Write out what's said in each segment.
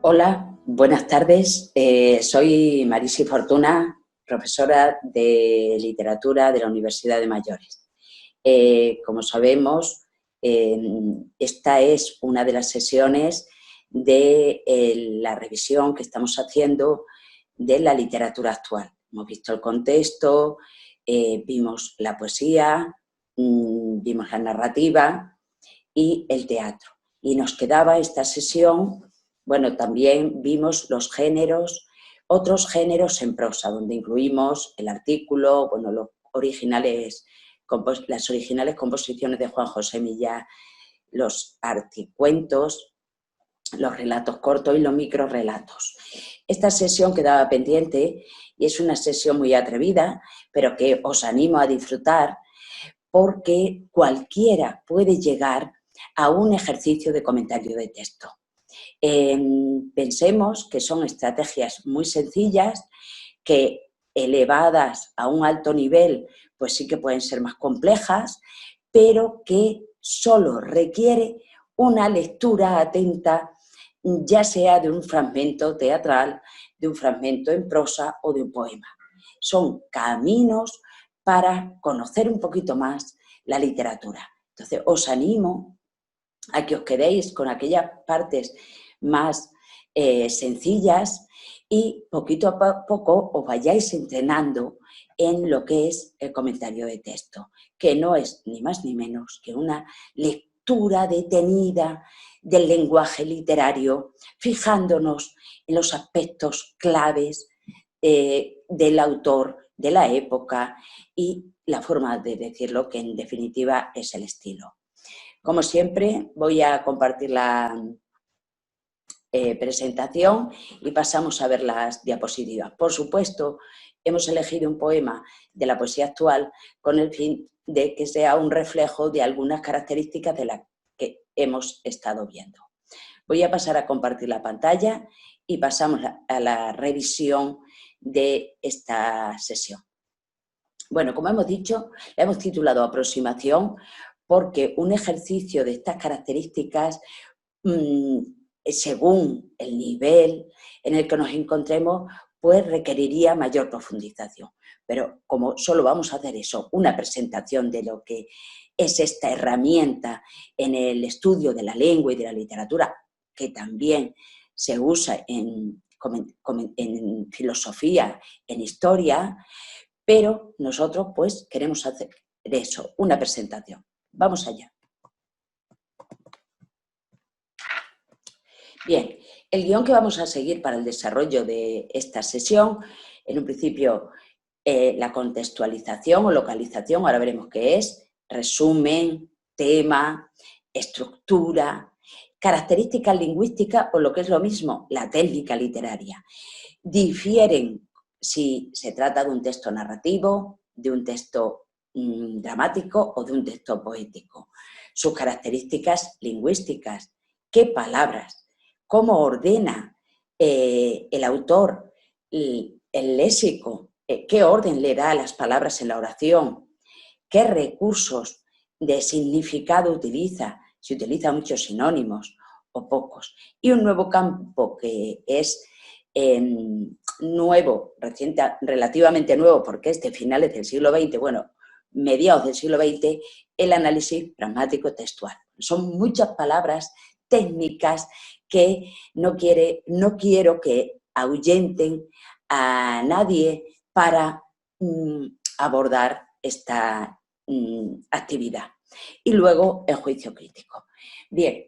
Hola, buenas tardes. Soy Marisi Fortuna, profesora de literatura de la Universidad de Mayores. Como sabemos, esta es una de las sesiones de la revisión que estamos haciendo de la literatura actual. Hemos visto el contexto, vimos la poesía, vimos la narrativa y el teatro. Y nos quedaba esta sesión, bueno, también vimos los géneros, otros géneros en prosa, donde incluimos el artículo, bueno, las originales composiciones de Juan José Millán, los articuentos, los relatos cortos y los microrrelatos. Esta sesión quedaba pendiente y es una sesión muy atrevida, pero que os animo a disfrutar porque cualquiera puede llegar a un ejercicio de comentario de texto. Pensemos que son estrategias muy sencillas, que elevadas a un alto nivel, pues sí que pueden ser más complejas, pero que solo requiere una lectura atenta, ya sea de un fragmento teatral, de un fragmento en prosa o de un poema. Son caminos para conocer un poquito más la literatura. Entonces, os animo a que os quedéis con aquellas partes más sencillas y poquito a poco os vayáis entrenando en lo que es el comentario de texto, que no es ni más ni menos que una lectura detenida del lenguaje literario, fijándonos en los aspectos claves del autor, de la época y la forma de decirlo, que en definitiva es el estilo. Como siempre, voy a compartir la presentación y pasamos a ver las diapositivas. Por supuesto, hemos elegido un poema de la poesía actual con el fin de que sea un reflejo de algunas características de las que hemos estado viendo. Voy a pasar a compartir la pantalla y pasamos a la revisión de esta sesión. Bueno, como hemos dicho, la hemos titulado Aproximación porque un ejercicio de estas características, según el nivel en el que nos encontremos, pues requeriría mayor profundización. Pero como solo vamos a hacer eso, una presentación de lo que es esta herramienta en el estudio de la lengua y de la literatura, que también se usa en filosofía, en historia, pero nosotros pues queremos hacer eso, una presentación. Vamos allá. Bien, el guión que vamos a seguir para el desarrollo de esta sesión, en un principio la contextualización o localización, ahora veremos qué es, resumen, tema, estructura, características lingüísticas o lo que es lo mismo, la técnica literaria. Difieren si se trata de un texto narrativo, de un texto dramático o de un texto poético. Sus características lingüísticas, qué palabras, cómo ordena el autor el léxico, qué orden le da a las palabras en la oración, qué recursos de significado utiliza, si utiliza muchos sinónimos o pocos. Y un nuevo campo que es nuevo, relativamente nuevo, porque es de finales del siglo XX, bueno, mediados del siglo XX, el análisis pragmático textual. Son muchas palabras técnicas que no quiero que ahuyenten a nadie para abordar esta actividad. Y luego el juicio crítico. Bien,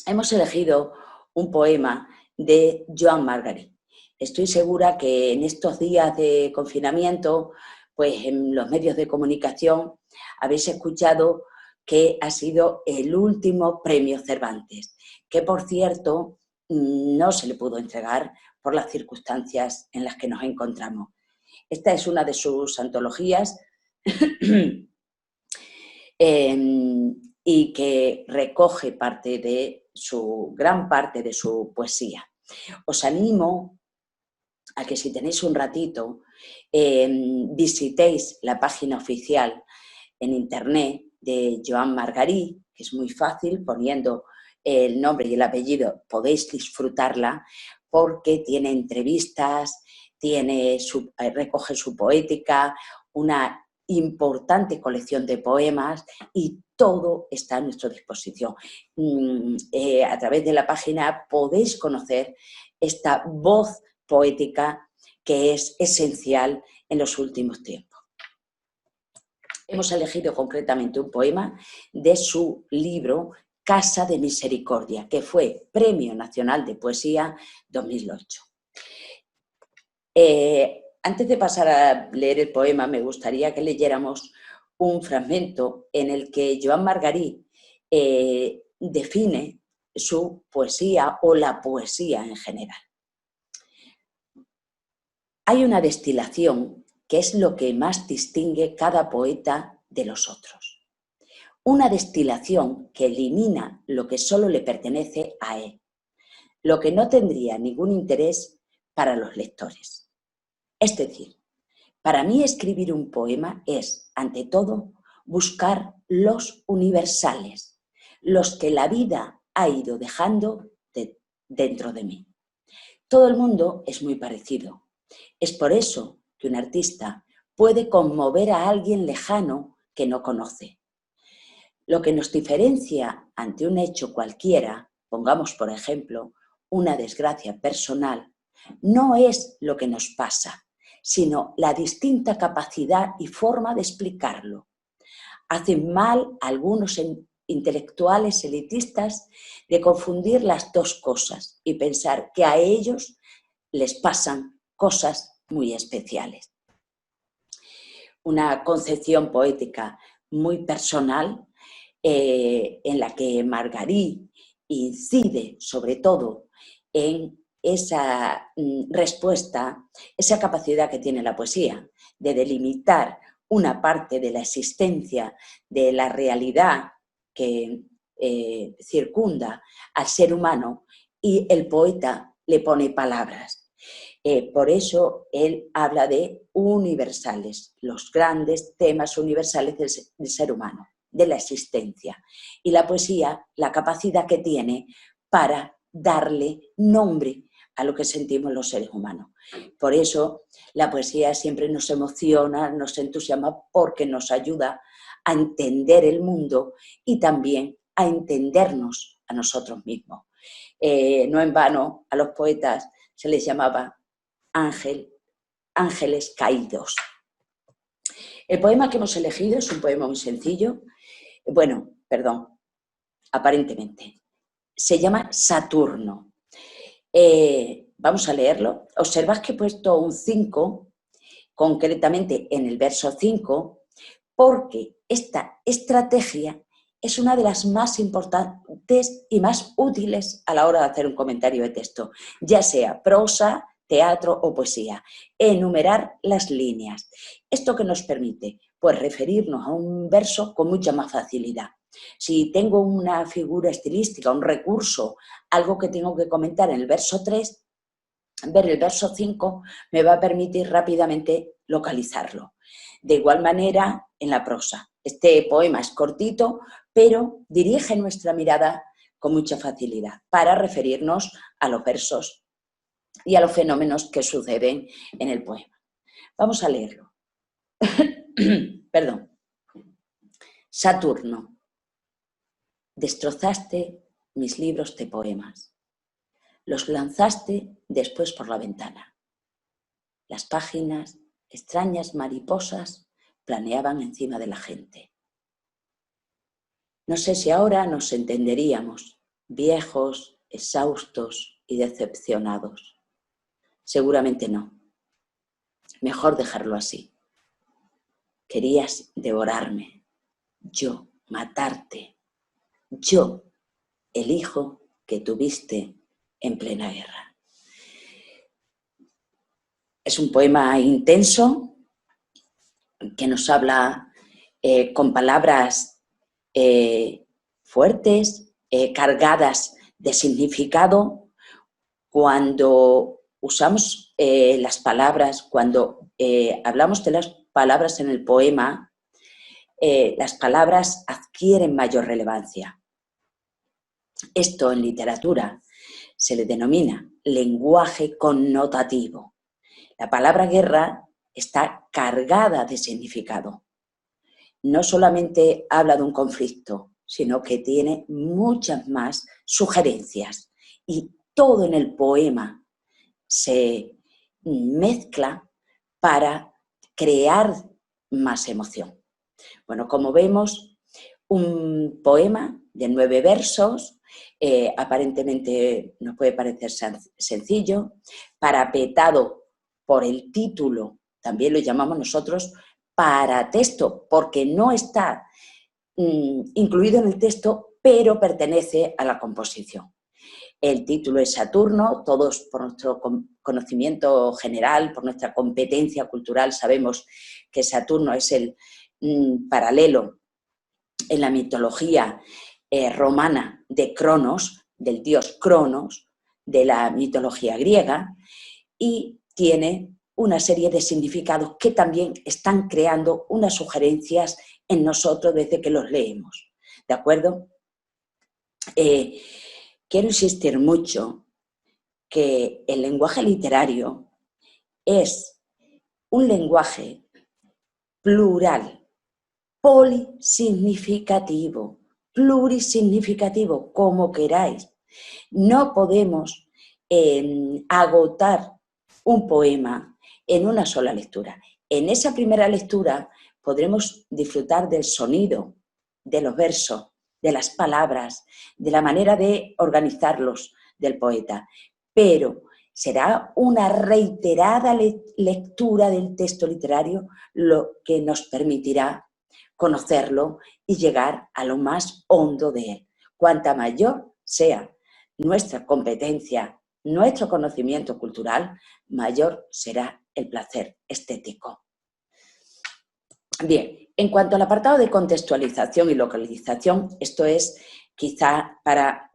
hemos elegido un poema de Joan Margarit. Estoy segura que en estos días de confinamiento, pues en los medios de comunicación habéis escuchado que ha sido el último premio Cervantes, que por cierto no se le pudo entregar por las circunstancias en las que nos encontramos. Esta es una de sus antologías y que recoge gran parte de su poesía. Os animo a que si tenéis un ratito visitéis la página oficial en internet de Joan Margarit, que es muy fácil poniendo el nombre y el apellido, podéis disfrutarla porque tiene entrevistas, recoge su poética, una importante colección de poemas y todo está a nuestra disposición. A través de la página podéis conocer esta voz poética que es esencial en los últimos tiempos. Hemos elegido concretamente un poema de su libro Casa de Misericordia, que fue Premio Nacional de Poesía 2008. Antes de pasar a leer el poema, me gustaría que leyéramos un fragmento en el que Joan Margarit define su poesía o la poesía en general. Hay una destilación que es lo que más distingue cada poeta de los otros. Una destilación que elimina lo que solo le pertenece a él, lo que no tendría ningún interés para los lectores. Es decir, para mí escribir un poema es, ante todo, buscar los universales, los que la vida ha ido dejando dentro de mí. Todo el mundo es muy parecido. Es por eso que un artista puede conmover a alguien lejano que no conoce. Lo que nos diferencia ante un hecho cualquiera, pongamos por ejemplo una desgracia personal, no es lo que nos pasa, sino la distinta capacidad y forma de explicarlo. Hacen mal algunos intelectuales elitistas de confundir las dos cosas y pensar que a ellos les pasan cosas muy especiales. Una concepción poética muy personal en la que Margarit incide sobre todo en esa respuesta, esa capacidad que tiene la poesía de delimitar una parte de la existencia, de la realidad que circunda al ser humano y el poeta le pone palabras. Por eso él habla de universales, los grandes temas universales del ser humano, de la existencia. Y la poesía, la capacidad que tiene para darle nombre a lo que sentimos los seres humanos. Por eso la poesía siempre nos emociona, nos entusiasma, porque nos ayuda a entender el mundo y también a entendernos a nosotros mismos. No en vano a los poetas se les llamaba ángeles caídos. El poema que hemos elegido es un poema muy sencillo. Aparentemente. Se llama Saturno. Vamos a leerlo. Observad que he puesto un 5, concretamente en el verso 5, porque esta estrategia es una de las más importantes y más útiles a la hora de hacer un comentario de texto, ya sea prosa, teatro o poesía. Enumerar las líneas. ¿Esto qué nos permite? Pues referirnos a un verso con mucha más facilidad. Si tengo una figura estilística, un recurso, algo que tengo que comentar en el verso 3, ver el verso 5 me va a permitir rápidamente localizarlo. De igual manera, en la prosa. Este poema es cortito, pero dirige nuestra mirada con mucha facilidad para referirnos a los versos y a los fenómenos que suceden en el poema. Vamos a leerlo. Perdón. Saturno. Destrozaste mis libros de poemas. Los lanzaste después por la ventana. Las páginas, extrañas mariposas, planeaban encima de la gente. No sé si ahora nos entenderíamos, viejos, exhaustos y decepcionados. Seguramente no. Mejor dejarlo así. Querías devorarme, yo matarte, yo, el hijo que tuviste en plena guerra. Es un poema intenso que nos habla con palabras fuertes, cargadas de significado. Cuando usamos las palabras, cuando hablamos de las palabras en el poema, las palabras adquieren mayor relevancia. Esto en literatura se le denomina lenguaje connotativo. La palabra guerra está cargada de significado. No solamente habla de un conflicto, sino que tiene muchas más sugerencias. Y todo en el poema se mezcla para crear más emoción. Bueno, como vemos, un poema de 9 versos, aparentemente nos puede parecer sencillo, parapetado por el título, también lo llamamos nosotros paratexto, porque no está incluido en el texto, pero pertenece a la composición. El título es Saturno, todos por nuestro conocimiento general, por nuestra competencia cultural, sabemos que Saturno es el paralelo en la mitología romana de Cronos, del dios Cronos, de la mitología griega, y tiene una serie de significados que también están creando unas sugerencias en nosotros desde que los leemos. ¿De acuerdo? Quiero insistir mucho que el lenguaje literario es un lenguaje plural, polisignificativo, plurisignificativo, como queráis. No podemos agotar un poema en una sola lectura. En esa primera lectura podremos disfrutar del sonido, de los versos, de las palabras, de la manera de organizarlos del poeta, pero será una reiterada lectura del texto literario lo que nos permitirá conocerlo y llegar a lo más hondo de él. Cuanta mayor sea nuestra competencia, nuestro conocimiento cultural, mayor será el placer estético. Bien, en cuanto al apartado de contextualización y localización, esto es quizá para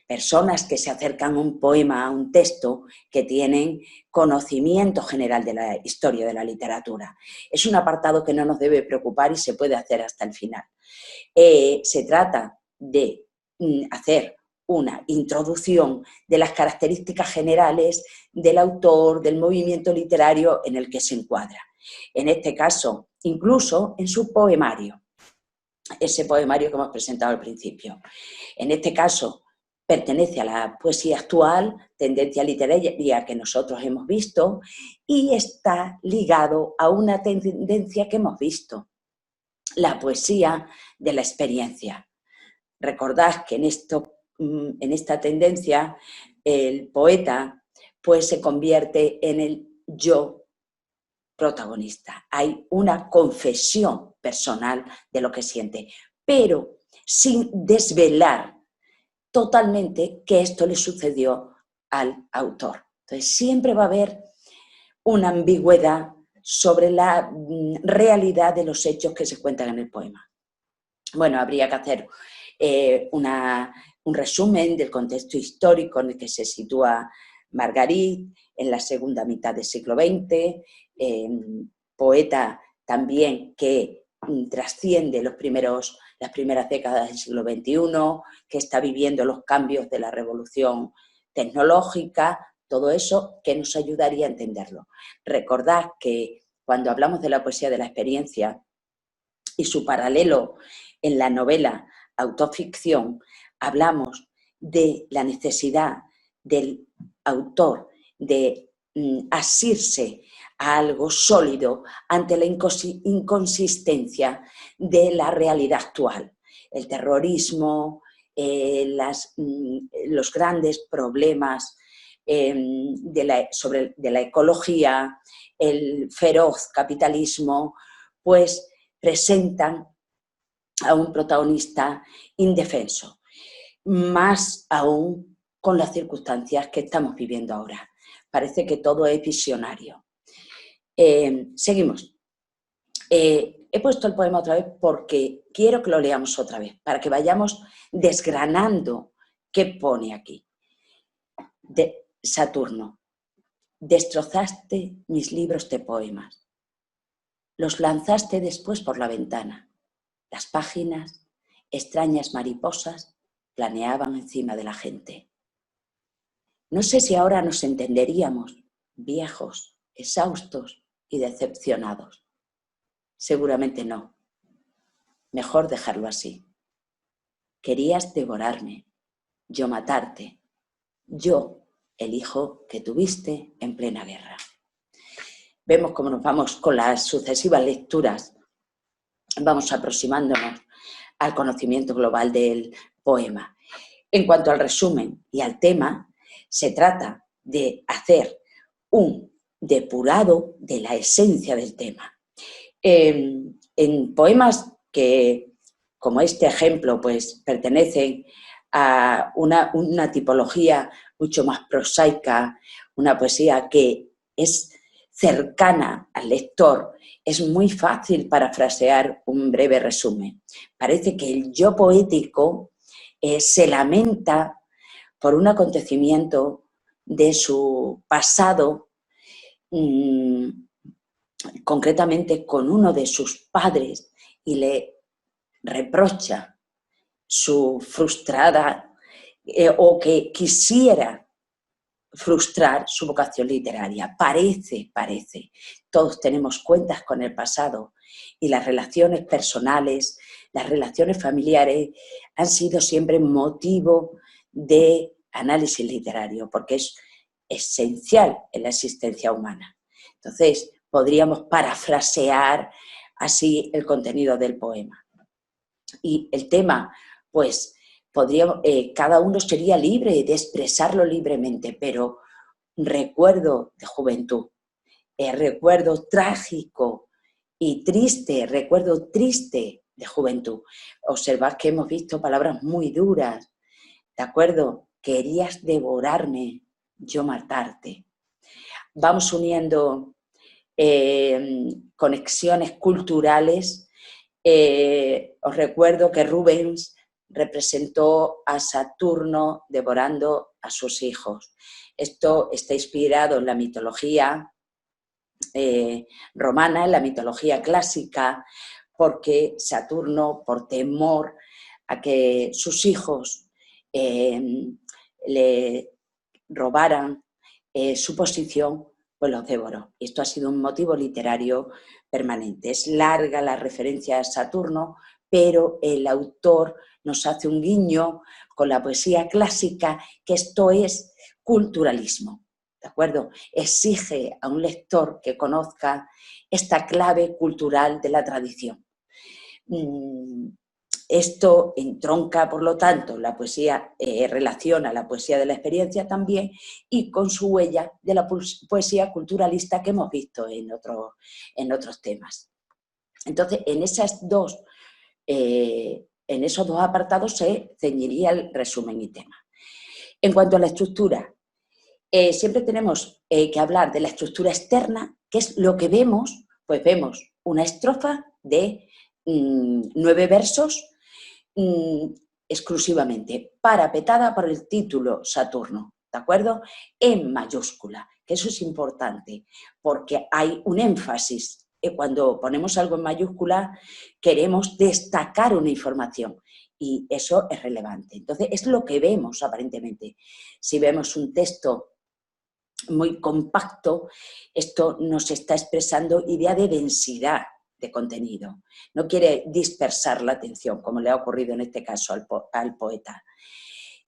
personas que se acercan a un poema, a un texto, que tienen conocimiento general de la historia de la literatura. Es un apartado que no nos debe preocupar y se puede hacer hasta el final. Se trata de hacer una introducción de las características generales del autor, del movimiento literario en el que se encuadra. En este caso, incluso en su poemario, ese poemario que hemos presentado al principio. En este caso, pertenece a la poesía actual, tendencia literaria que nosotros hemos visto, y está ligado a una tendencia que hemos visto, la poesía de la experiencia. Recordad que en esta tendencia el poeta pues se convierte en el yo protagonista. Hay una confesión personal de lo que siente, pero sin desvelar totalmente que esto le sucedió al autor. Entonces siempre va a haber una ambigüedad sobre la realidad de los hechos que se cuentan en el poema. Bueno, habría que hacer un resumen del contexto histórico en el que se sitúa Margarit en la segunda mitad del siglo XX, poeta también que trasciende las primeras décadas del siglo XXI, que está viviendo los cambios de la revolución tecnológica, todo eso que nos ayudaría a entenderlo. Recordad que cuando hablamos de la poesía de la experiencia y su paralelo en la novela autoficción, hablamos de la necesidad del autor de asirse a algo sólido ante la inconsistencia de la realidad actual. El terrorismo, los grandes problemas de la ecología, el feroz capitalismo, pues presentan a un protagonista indefenso, más aún con las circunstancias que estamos viviendo ahora. Parece que todo es visionario. Seguimos. He puesto el poema otra vez porque quiero que lo leamos otra vez, para que vayamos desgranando qué pone aquí. De Saturno. Destrozaste mis libros de poemas. Los lanzaste después por la ventana. Las páginas extrañas mariposas planeaban encima de la gente. No sé si ahora nos entenderíamos, viejos, exhaustos y decepcionados. Seguramente no. Mejor dejarlo así. Querías devorarme, yo matarte, yo, el hijo que tuviste en plena guerra. Vemos cómo nos vamos con las sucesivas lecturas, vamos aproximándonos al conocimiento global del poema. En cuanto al resumen y al tema, se trata de hacer un depurado de la esencia del tema. En poemas que, como este ejemplo, pues pertenecen a una tipología mucho más prosaica, una poesía que es cercana al lector, es muy fácil parafrasear un breve resumen. Parece que el yo poético se lamenta por un acontecimiento de su pasado, concretamente con uno de sus padres, y le reprocha su frustrada o que quisiera frustrar su vocación literaria. Parece. Todos tenemos cuentas con el pasado y las relaciones personales, las relaciones familiares han sido siempre motivo de análisis literario porque es esencial en la existencia humana. Entonces, podríamos parafrasear así el contenido del poema. Y el tema, pues, cada uno sería libre de expresarlo libremente, pero recuerdo de juventud, recuerdo trágico y triste, recuerdo triste de juventud. Observad que hemos visto palabras muy duras, ¿de acuerdo? Querías devorarme, yo matarte. Vamos uniendo conexiones culturales. Os recuerdo que Rubens representó a Saturno devorando a sus hijos. Esto está inspirado en la mitología romana, en la mitología clásica, porque Saturno, por temor a que sus hijos le robaran su posición, pues los devoró. Esto ha sido un motivo literario permanente. Es larga la referencia a Saturno, pero el autor nos hace un guiño con la poesía clásica, que esto es culturalismo, ¿de acuerdo? Exige a un lector que conozca esta clave cultural de la tradición. Esto entronca, por lo tanto, la poesía, relaciona la poesía de la experiencia también y con su huella de la poesía culturalista que hemos visto en otros temas. Entonces, en esos dos apartados se ceñiría el resumen y tema. En cuanto a la estructura, siempre tenemos que hablar de la estructura externa, que es lo que vemos, pues vemos una estrofa de 9 versos, exclusivamente parapetada por el título Saturno, ¿de acuerdo? En mayúscula, que eso es importante, porque hay un énfasis. Cuando ponemos algo en mayúscula, queremos destacar una información y eso es relevante. Entonces, es lo que vemos aparentemente. Si vemos un texto muy compacto, esto nos está expresando idea de densidad de contenido. No quiere dispersar la atención, como le ha ocurrido en este caso al poeta.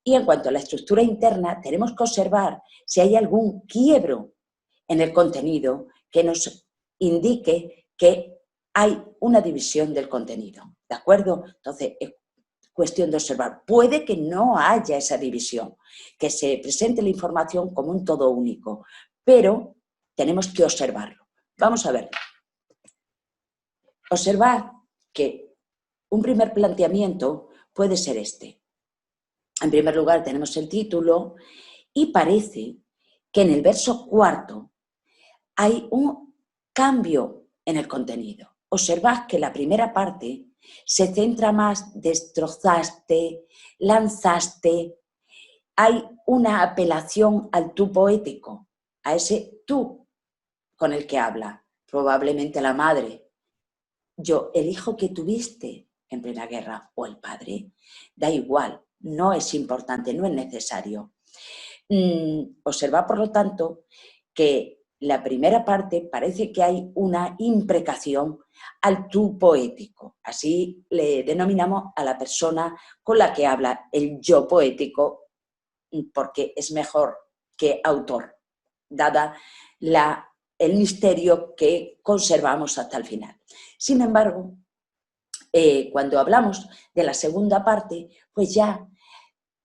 Y en cuanto a la estructura interna, tenemos que observar si hay algún quiebro en el contenido que nos indique que hay una división del contenido, ¿de acuerdo? Entonces, es cuestión de observar. Puede que no haya esa división, que se presente la información como un todo único, pero tenemos que observarlo. Vamos a verlo. Observad que un primer planteamiento puede ser este. En primer lugar tenemos el título y parece que en el verso cuarto hay un cambio en el contenido. Observad que la primera parte se centra más, destrozaste, lanzaste. Hay una apelación al tú poético, a ese tú con el que habla, probablemente la madre. Yo, el hijo que tuviste en plena guerra o el padre, da igual, no es importante, no es necesario. Observa, por lo tanto, que la primera parte parece que hay una imprecación al tú poético. Así le denominamos a la persona con la que habla el yo poético, porque es mejor que autor, dada el misterio que conservamos hasta el final. Sin embargo, cuando hablamos de la segunda parte, pues ya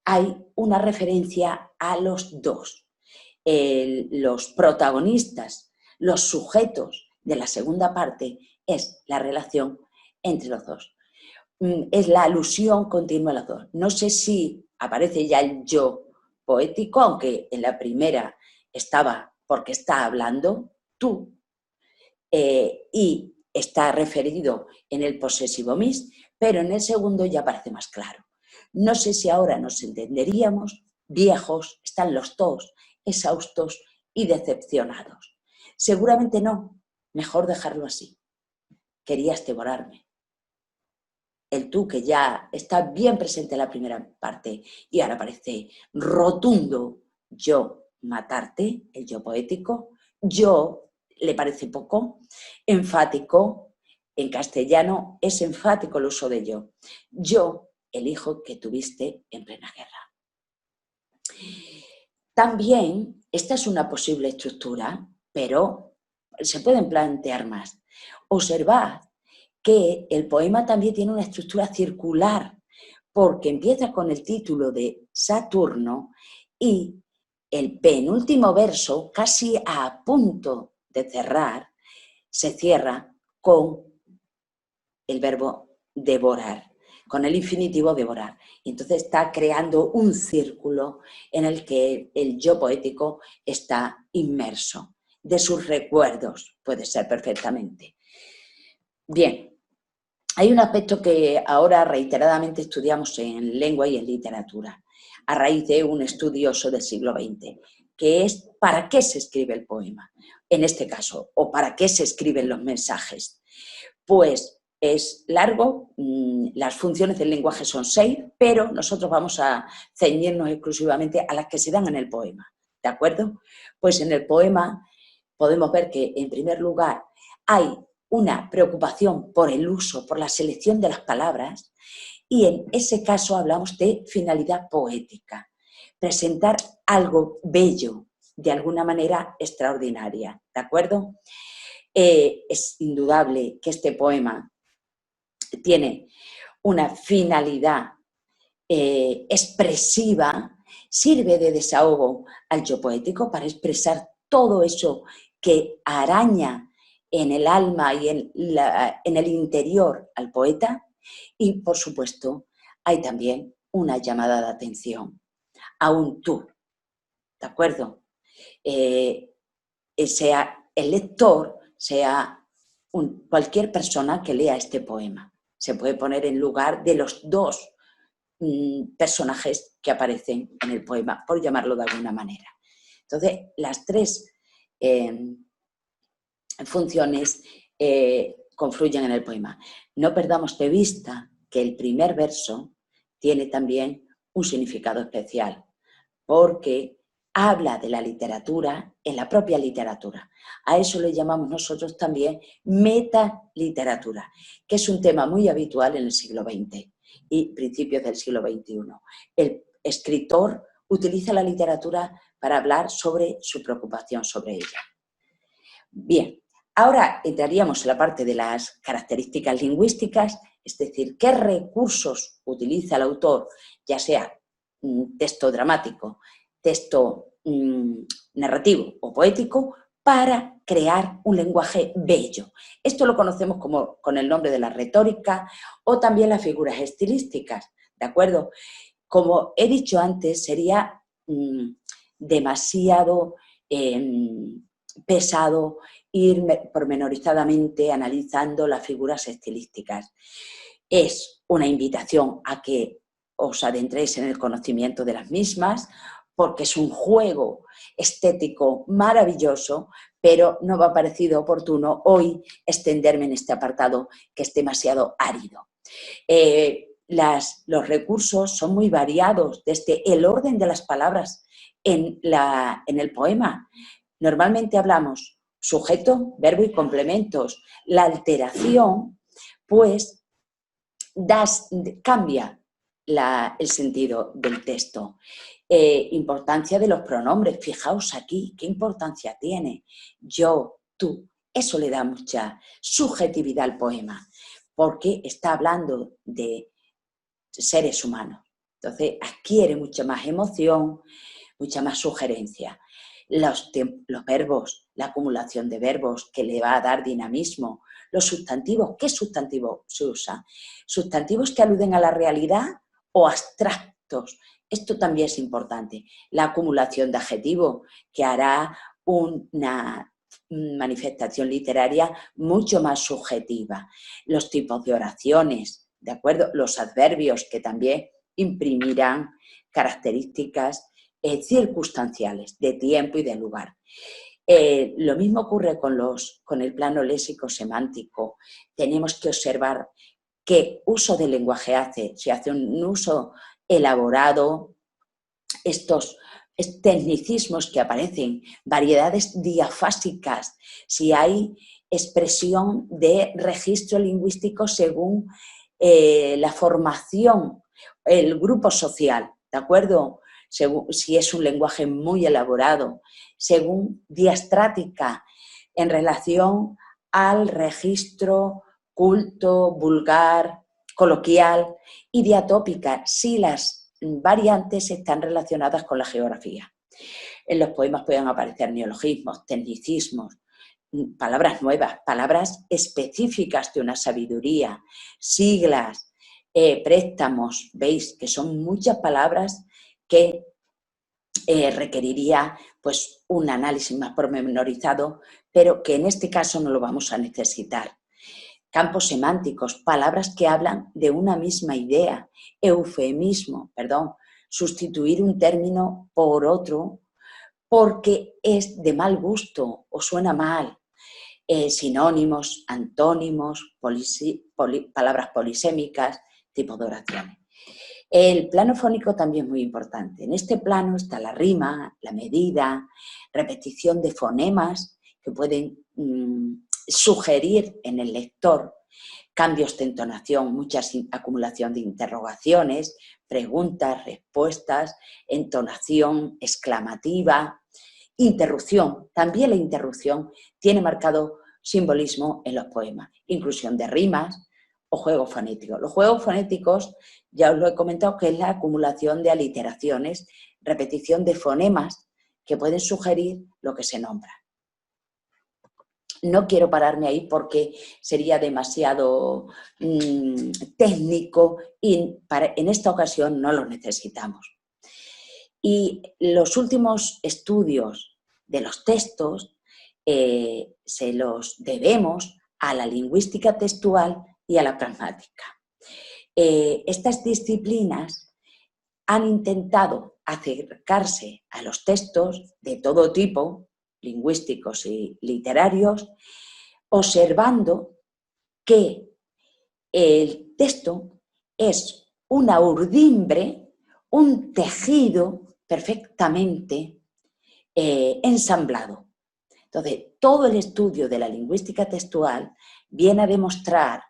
hay una referencia a los dos. Los protagonistas, los sujetos de la segunda parte es la relación entre los dos. Es la alusión continua a los dos. No sé si aparece ya el yo poético, aunque en la primera estaba porque está hablando tú, y está referido en el posesivo mis, pero en el segundo ya parece más claro. No sé si ahora nos entenderíamos, viejos, están los dos, exhaustos y decepcionados. Seguramente no, mejor dejarlo así. Querías devorarme. El tú que ya está bien presente en la primera parte y ahora parece rotundo yo matarte, el yo poético, yo le parece poco, enfático, en castellano es enfático el uso de yo. Yo, el hijo que tuviste en plena guerra. También, esta es una posible estructura, pero se pueden plantear más. Observad que el poema también tiene una estructura circular, porque empieza con el título de Saturno y el penúltimo verso, casi a punto de cerrar, se cierra con el verbo devorar, con el infinitivo devorar. Y entonces está creando un círculo en el que el yo poético está inmerso, de sus recuerdos, puede ser perfectamente. Bien, hay un aspecto que ahora reiteradamente estudiamos en lengua y en literatura, a raíz de un estudioso del siglo XX, que es ¿para qué se escribe el poema? En este caso, o ¿para qué se escriben los mensajes? Pues es largo, las funciones del lenguaje son 6, pero nosotros vamos a ceñirnos exclusivamente a las que se dan en el poema, ¿de acuerdo? Pues en el poema podemos ver que, en primer lugar, hay una preocupación por el uso, por la selección de las palabras, y en ese caso hablamos de finalidad poética, presentar algo bello, de alguna manera extraordinaria, ¿de acuerdo? Es indudable que este poema tiene una finalidad expresiva, sirve de desahogo al yo poético para expresar todo eso que araña en el alma y en el interior al poeta, y por supuesto hay también una llamada de atención a un tú, ¿de acuerdo? Sea el lector, sea cualquier persona que lea este poema. Se puede poner en lugar de los dos personajes que aparecen en el poema, por llamarlo de alguna manera. Entonces, las tres funciones confluyen en el poema. No perdamos de vista que el primer verso tiene también un significado especial, porque habla de la literatura en la propia literatura. A eso le llamamos nosotros también metaliteratura, que es un tema muy habitual en el siglo XX y principios del siglo XXI. El escritor utiliza la literatura para hablar sobre su preocupación sobre ella. Bien, ahora entraríamos en la parte de las características lingüísticas, es decir, qué recursos utiliza el autor, ya sea texto dramático, texto narrativo o poético, para crear un lenguaje bello. Esto lo conocemos con el nombre de la retórica o también las figuras estilísticas, ¿de acuerdo? Como he dicho antes, sería demasiado pesado ir pormenorizadamente analizando las figuras estilísticas. Es una invitación a que os adentréis en el conocimiento de las mismas, porque es un juego estético maravilloso, pero no me ha parecido oportuno hoy extenderme en este apartado que es demasiado árido. Los recursos son muy variados, desde el orden de las palabras en el poema. Normalmente hablamos sujeto, verbo y complementos. La alteración, pues, cambia el sentido del texto. Importancia de los pronombres. Fijaos aquí, ¿qué importancia tiene? Yo, tú. Eso le da mucha subjetividad al poema, porque está hablando de seres humanos. Entonces, adquiere mucha más emoción, mucha más sugerencia. Los verbos, la acumulación de verbos que le va a dar dinamismo. Los sustantivos, ¿qué sustantivo se usa? Sustantivos que aluden a la realidad o abstractos. Esto también es importante. La acumulación de adjetivos, que hará una manifestación literaria mucho más subjetiva. Los tipos de oraciones, ¿de acuerdo? Los adverbios, que también imprimirán características circunstanciales, de tiempo y de lugar. Lo mismo ocurre con el plano léxico-semántico. Tenemos que observar qué uso del lenguaje hace. Si hace un uso elaborado, estos tecnicismos que aparecen, variedades diafásicas, si hay expresión de registro lingüístico según la formación, el grupo social, ¿de acuerdo? Si es un lenguaje muy elaborado, según diastrática en relación al registro culto, vulgar, coloquial, y diatópica, si las variantes están relacionadas con la geografía. En los poemas pueden aparecer neologismos, tecnicismos, palabras nuevas, palabras específicas de una sabiduría, siglas, préstamos, veis que son muchas palabras que requeriría pues un análisis más pormenorizado, pero que en este caso no lo vamos a necesitar. Campos semánticos, palabras que hablan de una misma idea, eufemismo, sustituir un término por otro porque es de mal gusto o suena mal. Sinónimos, antónimos, palabras polisémicas, tipo de oraciones. El plano fónico también es muy importante. En este plano está la rima, la medida, repetición de fonemas que pueden sugerir en el lector cambios de entonación, mucha acumulación de interrogaciones, preguntas, respuestas, entonación exclamativa, interrupción. También la interrupción tiene marcado simbolismo en los poemas, inclusión de rimas o juegos fonéticos. Los juegos fonéticos, ya os lo he comentado, que es la acumulación de aliteraciones, repetición de fonemas que pueden sugerir lo que se nombra. No quiero pararme ahí porque sería demasiado técnico y en esta ocasión no lo necesitamos. Y los últimos estudios de los textos se los debemos a la lingüística textual y a la pragmática. Estas disciplinas han intentado acercarse a los textos de todo tipo, lingüísticos y literarios, observando que el texto es una urdimbre, un tejido perfectamente ensamblado. Entonces, todo el estudio de la lingüística textual viene a demostrar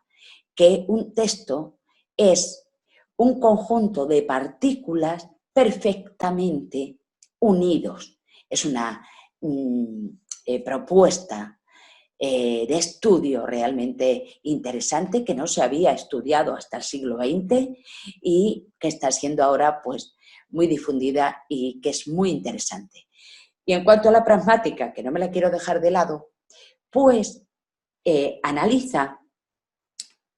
que un texto es un conjunto de partículas perfectamente unidos. Es una propuesta de estudio realmente interesante que no se había estudiado hasta el siglo XX y que está siendo ahora pues muy difundida y que es muy interesante. Y en cuanto a la pragmática, que no me la quiero dejar de lado, pues analiza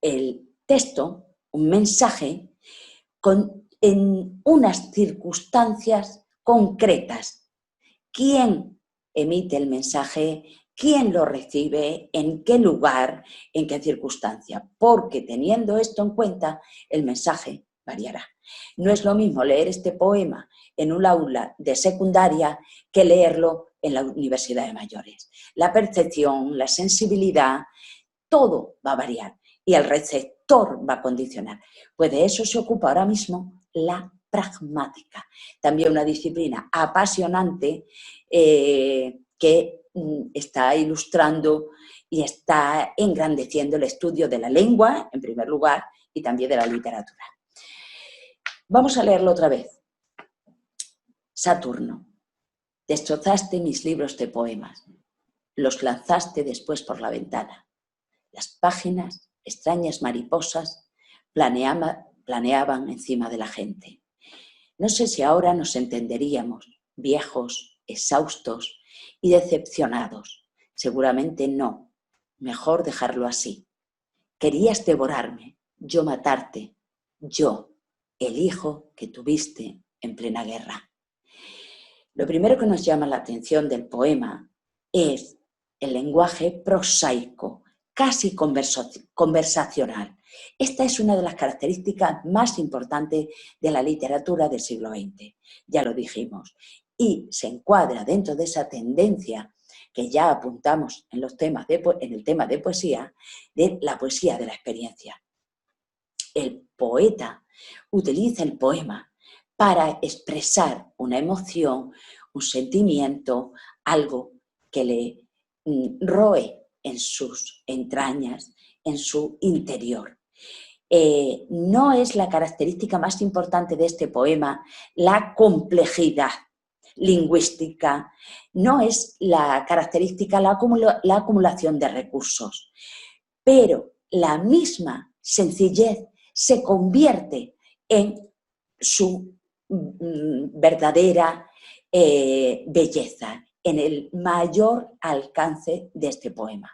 el texto, un mensaje, en unas circunstancias concretas. ¿Quién emite el mensaje? ¿Quién lo recibe? ¿En qué lugar? ¿En qué circunstancia? Porque teniendo esto en cuenta, el mensaje variará. No es lo mismo leer este poema en un aula de secundaria que leerlo en la universidad de mayores. La percepción, la sensibilidad, todo va a variar. y el receptor va a condicionar. Pues de eso se ocupa ahora mismo la pragmática, también una disciplina apasionante que está ilustrando y está engrandeciendo el estudio de la lengua, en primer lugar, y también de la literatura. Vamos a leerlo otra vez. Saturno, destrozaste mis libros de poemas, los lanzaste después por la ventana. Las páginas, extrañas mariposas, planeaban encima de la gente. No sé si ahora nos entenderíamos, viejos, exhaustos y decepcionados. Seguramente no. Mejor dejarlo así. Querías devorarme, yo matarte, yo, el hijo que tuviste en plena guerra. Lo primero que nos llama la atención del poema es el lenguaje prosaico, casi conversacional. Esta es una de las características más importantes de la literatura del siglo XX, ya lo dijimos, y se encuadra dentro de esa tendencia que ya apuntamos en el tema de poesía, de la poesía de la experiencia. El poeta utiliza el poema para expresar una emoción, un sentimiento, algo que le roe en sus entrañas, en su interior. No es la característica más importante de este poema la complejidad lingüística, no es la característica la acumulación de recursos, pero la misma sencillez se convierte en su verdadera belleza, en el mayor alcance de este poema.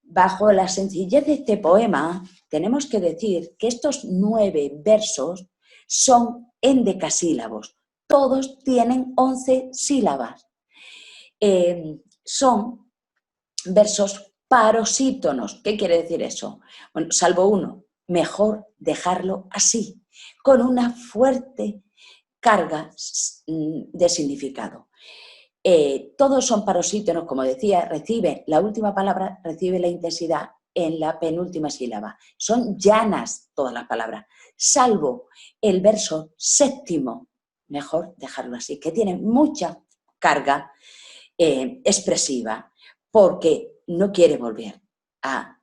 Bajo la sencillez de este poema, tenemos que decir que estos 9 versos son endecasílabos. Todos tienen 11 sílabas. Son versos parosítonos. ¿Qué quiere decir eso? Bueno, salvo uno, mejor dejarlo así, con una fuerte carga de significado. Todos son parosítonos, como decía, la última palabra recibe la intensidad en la penúltima sílaba. Son llanas todas las palabras, salvo el verso séptimo, mejor dejarlo así, que tiene mucha carga expresiva, porque no quiere volver a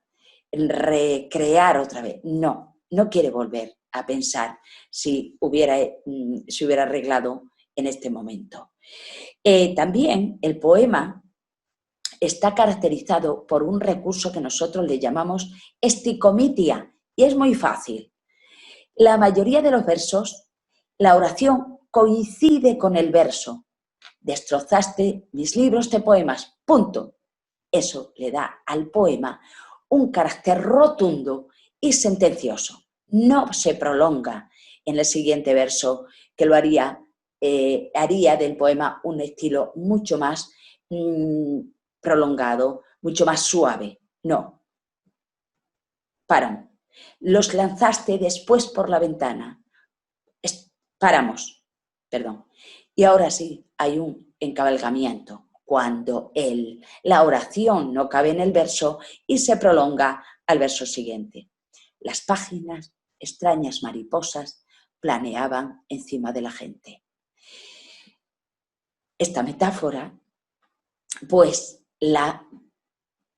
recrear otra vez, no quiere volver a pensar si hubiera arreglado en este momento. También el poema está caracterizado por un recurso que nosotros le llamamos esticomitia, y es muy fácil. La mayoría de los versos, la oración coincide con el verso. Destrozaste mis libros de poemas, punto. Eso le da al poema un carácter rotundo y sentencioso. No se prolonga en el siguiente verso, que lo haría del poema un estilo mucho más prolongado, mucho más suave. No. Paran. Los lanzaste después por la ventana. Paramos. Perdón. Y ahora sí, hay un encabalgamiento, cuando la oración no cabe en el verso y se prolonga al verso siguiente. Las páginas, extrañas mariposas, planeaban encima de la gente. Esta metáfora, pues, la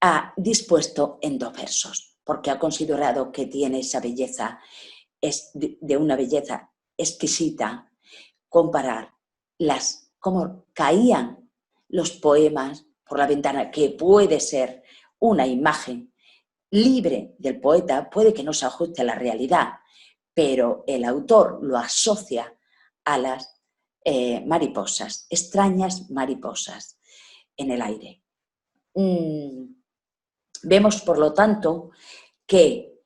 ha dispuesto en 2 versos, porque ha considerado que tiene esa belleza, es de una belleza exquisita, comparar cómo caían los poemas por la ventana, que puede ser una imagen libre del poeta, puede que no se ajuste a la realidad, pero el autor lo asocia a las mariposas, extrañas mariposas en el aire. Vemos, por lo tanto, que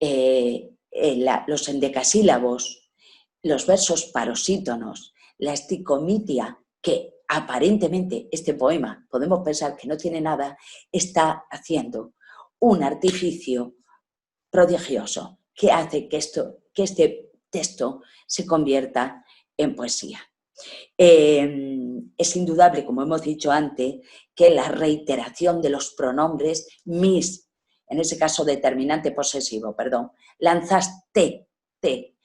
los endecasílabos, los versos parosítonos, la esticomitia, que aparentemente este poema, podemos pensar que no tiene nada, está haciendo un artificio prodigioso que hace que este texto se convierta en poesía. Es indudable, como hemos dicho antes, que la reiteración de los pronombres mis en ese caso determinante posesivo, perdón, lanzaste, te,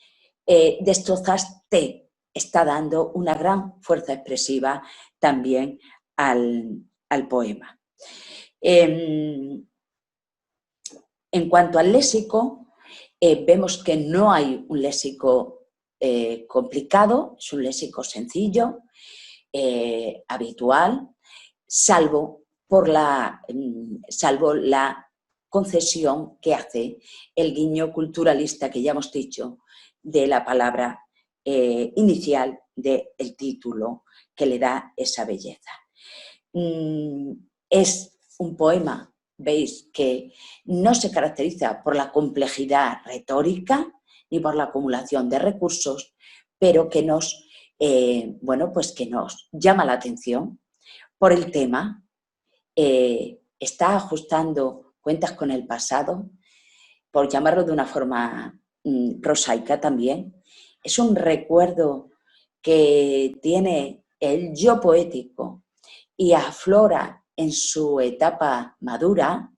destrozaste, está dando una gran fuerza expresiva también al poema. En cuanto al léxico, vemos que no hay un léxico complicado, es un léxico sencillo, habitual, salvo la concesión que hace el guiño culturalista que ya hemos dicho de la palabra inicial del título que le da esa belleza. Es un poema, veis, que no se caracteriza por la complejidad retórica ni por la acumulación de recursos, pero que nos, pues que nos llama la atención por el tema. Está ajustando cuentas con el pasado, por llamarlo de una forma prosaica también. Es un recuerdo que tiene el yo poético y aflora en su etapa madura.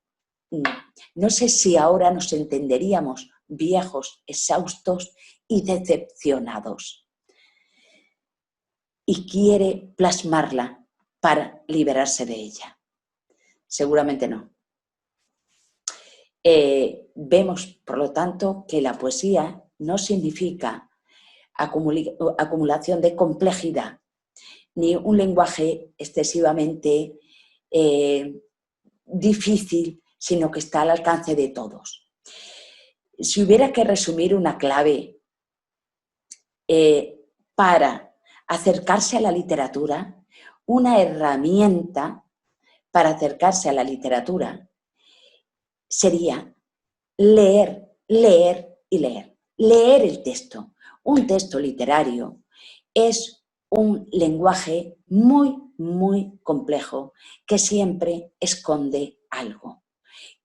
No sé si ahora nos entenderíamos viejos, exhaustos y decepcionados. Y quiere plasmarla para liberarse de ella. Seguramente no. Vemos, por lo tanto, que la poesía no significa acumulación de complejidad, ni un lenguaje excesivamente difícil, sino que está al alcance de todos. Si hubiera que resumir una clave para acercarse a la literatura, una herramienta para acercarse a la literatura sería leer, leer y leer. Leer el texto. Un texto literario es un lenguaje muy, muy complejo que siempre esconde algo.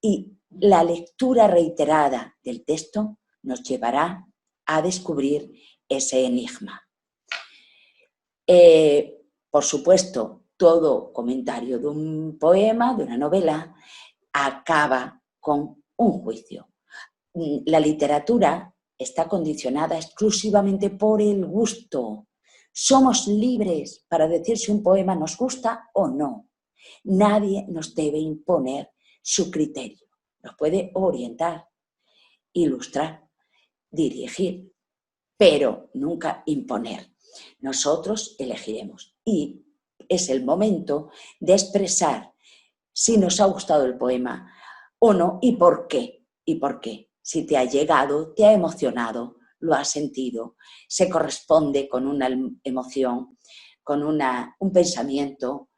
Y la lectura reiterada del texto nos llevará a descubrir ese enigma. Por supuesto, todo comentario de un poema, de una novela, acaba con un juicio. La literatura está condicionada exclusivamente por el gusto. Somos libres para decir si un poema nos gusta o no. Nadie nos debe imponer su criterio. Nos puede orientar, ilustrar, dirigir, pero nunca imponer. Nosotros elegiremos y es el momento de expresar si nos ha gustado el poema o no y por qué. ¿Y por qué? Si te ha llegado, te ha emocionado, lo has sentido, se corresponde con una emoción, con un pensamiento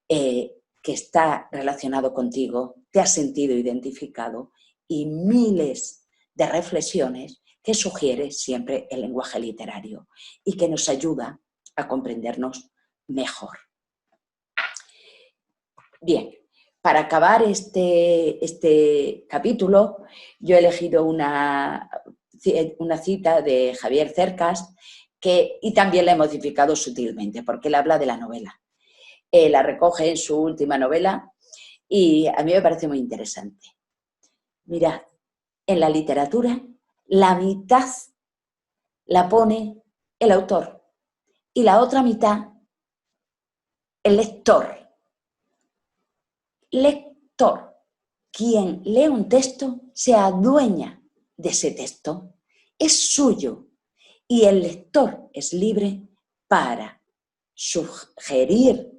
que está relacionado contigo, te has sentido identificado y miles de reflexiones que sugiere siempre el lenguaje literario y que nos ayuda a comprendernos mejor. Bien, para acabar este capítulo, yo he elegido una cita de Javier Cercas y también la he modificado sutilmente porque él habla de la novela. La recoge en su última novela y a mí me parece muy interesante. Mirad, en la literatura la mitad la pone el autor y la otra mitad el lector. Lector. Quien lee un texto se adueña de ese texto. Es suyo y el lector es libre para sugerir,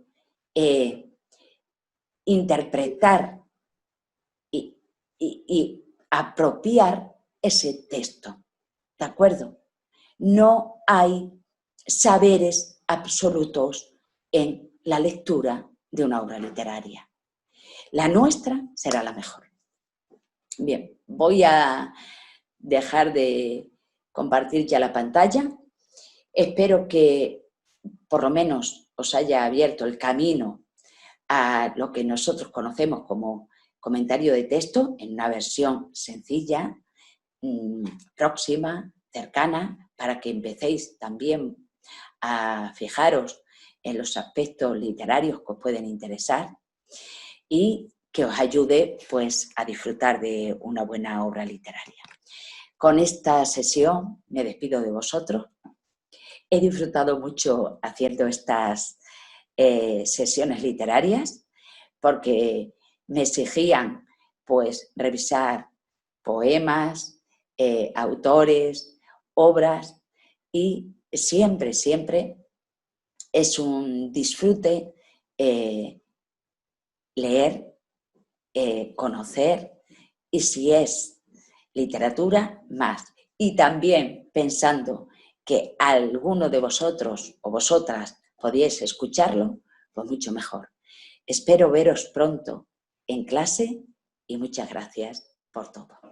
interpretar y apropiar ese texto. ¿De acuerdo? No hay saberes absolutos en la lectura de una obra literaria. La nuestra será la mejor. Bien, voy a dejar de compartir ya la pantalla. Espero que por lo menos os haya abierto el camino a lo que nosotros conocemos como comentario de texto en una versión sencilla, próxima, cercana, para que empecéis también a fijaros en los aspectos literarios que os pueden interesar y que os ayude pues, a disfrutar de una buena obra literaria. Con esta sesión me despido de vosotros. He disfrutado mucho haciendo estas sesiones literarias porque me exigían pues, revisar poemas, autores, obras, y siempre, siempre es un disfrute leer, conocer, y si es literatura, más. Y también pensando que alguno de vosotros o vosotras podíais escucharlo, pues mucho mejor. Espero veros pronto en clase y muchas gracias por todo.